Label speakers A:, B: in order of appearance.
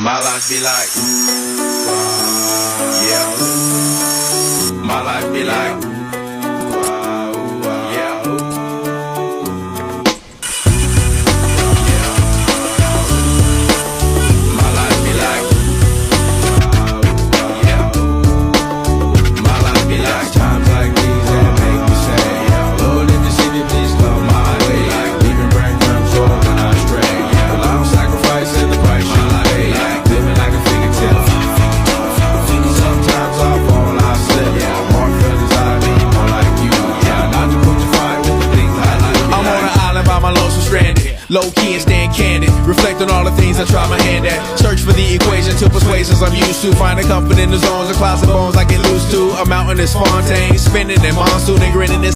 A: My life be like, yeah. My life be like, yeah. My life be like, yeah. My life be like times like these that make me say, Lord, if you see me, please come my way. Like leaving breadcrumbs all when I stray. Well, I'm sacrificing the price you pay. Like living like a fingertip. Sometimes I fall, I slip. More feelings I need, more like you. Yeah, not to put you fight with the things I like.
B: I'm on an island by my lonesome stranded. Low key and staying candid. Reflect on all the things I try my hand at. Search for the equation to persuasions I'm used to. Finding comfort in the zones of clouds and bones I get loose to. A mountain is Fontaine. Spinning in monsoon and grinning in